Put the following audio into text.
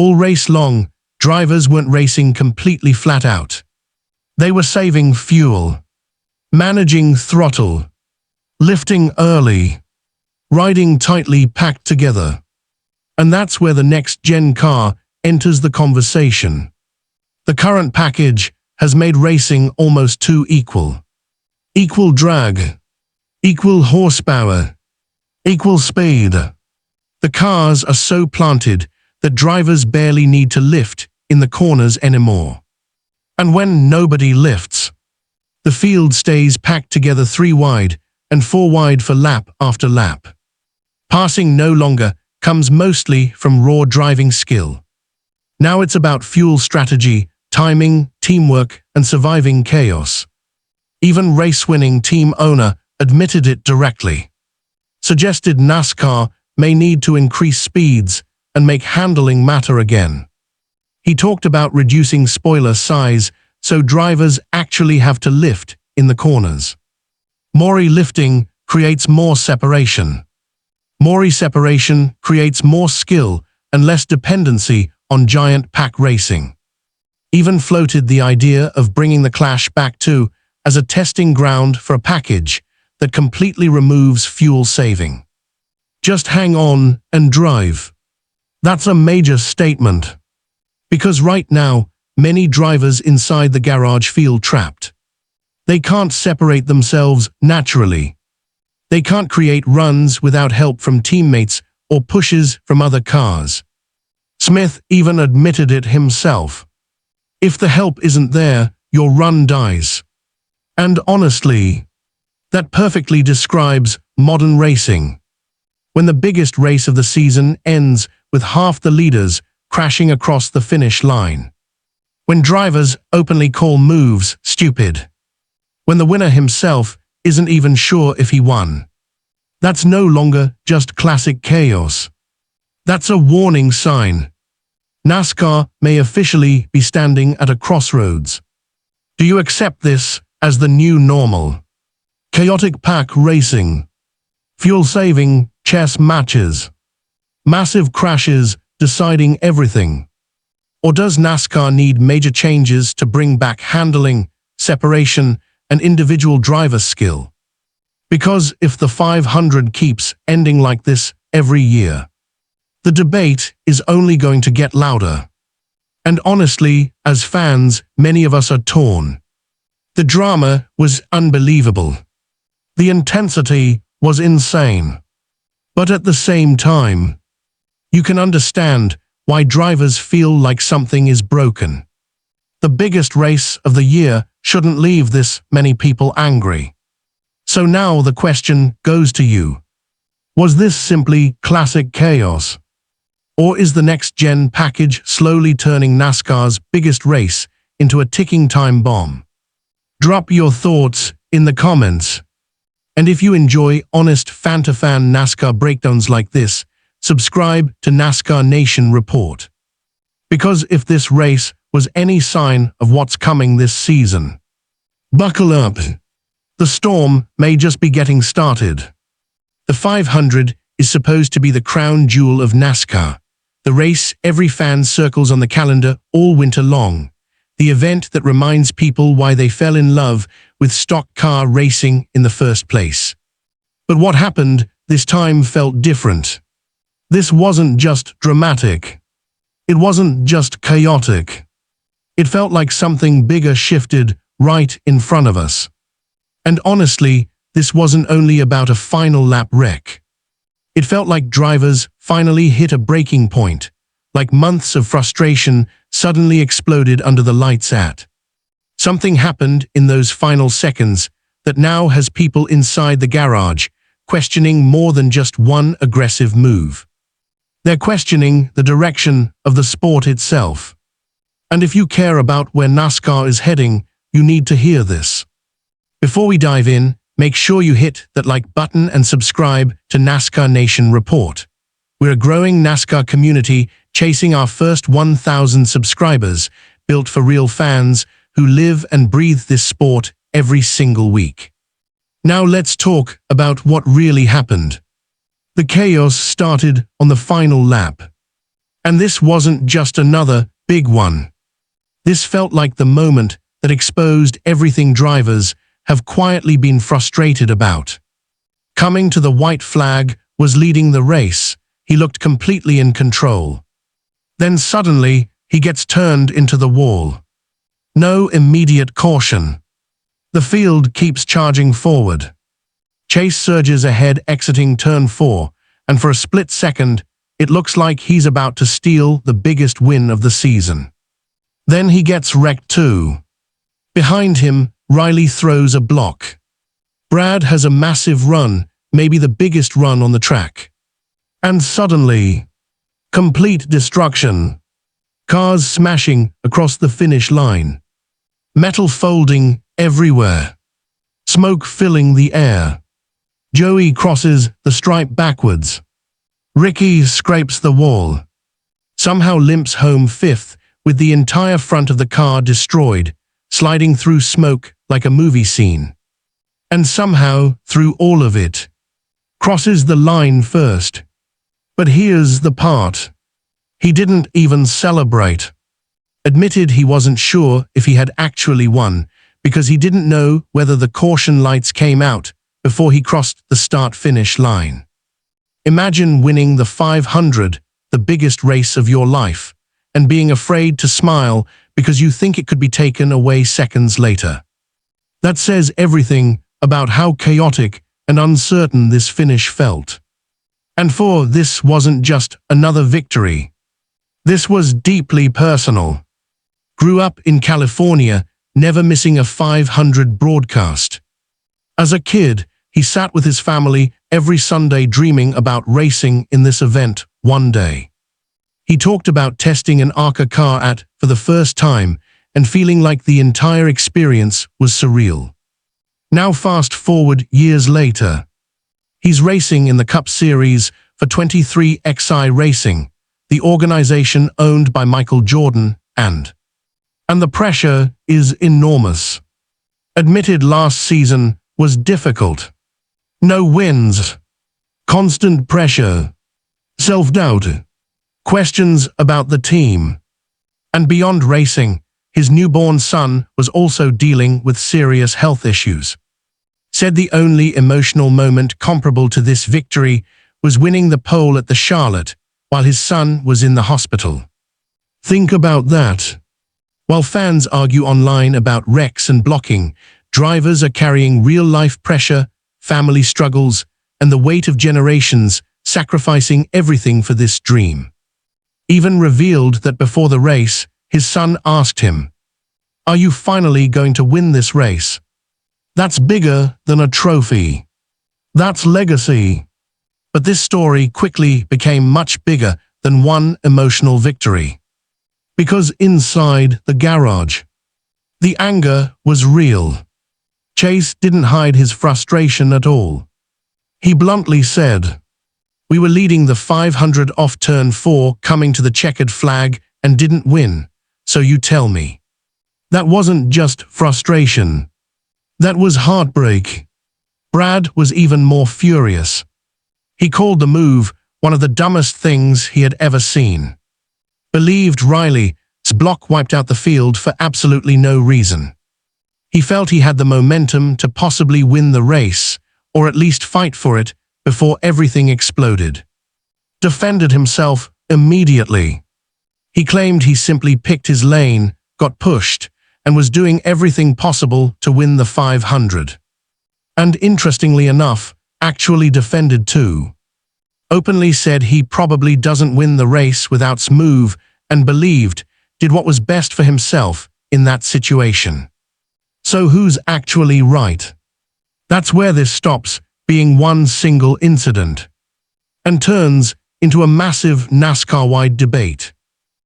All race long, drivers weren't racing completely flat out. They were saving fuel, managing throttle, lifting early, riding tightly packed together. And that's where the next-gen car enters the conversation. The current package has made racing almost too equal. Equal drag, equal horsepower, equal speed. The cars are so planted that drivers barely need to lift in the corners anymore. And when nobody lifts, the field stays packed together 3 wide and 4 wide for lap after lap. Passing no longer comes mostly from raw driving skill. Now it's about fuel strategy, timing, teamwork, and surviving chaos. Even race-winning team owner admitted it directly. Suggested NASCAR may need to increase speeds and make handling matter again. He talked about reducing spoiler size so drivers actually have to lift in the corners. More lifting creates more separation. More separation creates more skill and less dependency on giant pack racing. Even floated the idea of bringing the Clash back too as a testing ground for a package that completely removes fuel saving. Just hang on and drive. That's a major statement. Because right now, many drivers inside the garage feel trapped. They can't separate themselves naturally. They can't create runs without help from teammates or pushes from other cars. Smith even admitted it himself. If the help isn't there, your run dies. And honestly, that perfectly describes modern racing. When the biggest race of the season ends with half the leaders crashing across the finish line. When drivers openly call moves stupid. When the winner himself isn't even sure if he won. That's no longer just classic chaos. That's a warning sign. NASCAR may officially be standing at a crossroads. Do you accept this as the new normal? Chaotic pack racing, fuel-saving chess matches, massive crashes deciding everything? Or does NASCAR need major changes to bring back handling, separation, and individual driver skill? Because if the 500 keeps ending like this every year, the debate is only going to get louder. And honestly, as fans, many of us are torn. The drama was unbelievable. The intensity was insane. But at the same time, you can understand why drivers feel like something is broken. The biggest race of the year shouldn't leave this many people angry. So now the question goes to you. Was this simply classic chaos? Or is the next-gen package slowly turning NASCAR's biggest race into a ticking time bomb? Drop your thoughts in the comments. And if you enjoy honest fan-to-fan NASCAR breakdowns like this, subscribe to NASCAR Nation Report. Because if this race was any sign of what's coming this season, buckle up. The storm may just be getting started. The 500 is supposed to be the crown jewel of NASCAR, the race every fan circles on the calendar all winter long, the event that reminds people why they fell in love with stock car racing in the first place. But what happened this time felt different. This wasn't just dramatic. It wasn't just chaotic. It felt like something bigger shifted right in front of us. And honestly, this wasn't only about a final lap wreck. It felt like drivers finally hit a breaking point, like months of frustration suddenly exploded under the lights at. Something happened in those final seconds that now has people inside the garage questioning more than just one aggressive move. They're questioning the direction of the sport itself. And if you care about where NASCAR is heading, you need to hear this. Before we dive in, make sure you hit that like button and subscribe to NASCAR Nation Report. We're a growing NASCAR community chasing our first 1,000 subscribers, built for real fans who live and breathe this sport every single week. Now let's talk about what really happened. The chaos started on the final lap. And this wasn't just another big one. This felt like the moment that exposed everything drivers have quietly been frustrated about. Coming to the white flag was leading the race. He looked completely in control. Then suddenly, he gets turned into the wall. No immediate caution. The field keeps charging forward. Chase surges ahead exiting turn 4, and for a split second, it looks like he's about to steal the biggest win of the season. Then he gets wrecked too. Behind him, Riley throws a block. Brad has a massive run, maybe the biggest run on the track. And suddenly, complete destruction. Cars smashing across the finish line. Metal folding everywhere. Smoke filling the air. Joey crosses the stripe backwards. Ricky scrapes the wall. Somehow limps home 5th, with the entire front of the car destroyed, sliding through smoke like a movie scene. And somehow, through all of it, crosses the line first. But here's the part. He didn't even celebrate. Admitted he wasn't sure if he had actually won, because he didn't know whether the caution lights came out before he crossed the start-finish line. Imagine winning the 500, the biggest race of your life, and being afraid to smile because you think it could be taken away seconds later. That says everything about how chaotic and uncertain this finish felt. And for this wasn't just another victory. This was deeply personal. Grew up in California, never missing a 500 broadcast. As a kid, he sat with his family every Sunday dreaming about racing in this event one day. He talked about testing an ARCA car for the first time and feeling like the entire experience was surreal. Now fast forward years later. He's racing in the Cup Series for 23XI Racing, the organization owned by Michael Jordan, and the pressure is enormous. Admitted last season was difficult. No wins. Constant pressure. Self-doubt. Questions about the team. And beyond racing, his newborn son was also dealing with serious health issues. Said the only emotional moment comparable to this victory was winning the pole at the Charlotte while his son was in the hospital. Think about that. While fans argue online about wrecks and blocking, drivers are carrying real-life pressure, family struggles, and the weight of generations sacrificing everything for this dream. Even revealed that before the race, his son asked him, "Are you finally going to win this race? That's bigger than a trophy. That's legacy." But this story quickly became much bigger than one emotional victory. Because inside the garage, the anger was real. Chase didn't hide his frustration at all. He bluntly said, "We were leading the 500 off turn 4 coming to the checkered flag and didn't win, so you tell me." That wasn't just frustration. That was heartbreak. Brad was even more furious. He called the move one of the dumbest things he had ever seen. Believed Riley's block wiped out the field for absolutely no reason. He felt he had the momentum to possibly win the race, or at least fight for it, before everything exploded. Defended himself immediately. He claimed he simply picked his lane, got pushed, and was doing everything possible to win the 500. And interestingly enough, actually defended too. Openly said he probably doesn't win the race without Smooth and believed did what was best for himself in that situation. So who's actually right? That's where this stops being one single incident and turns into a massive NASCAR-wide debate.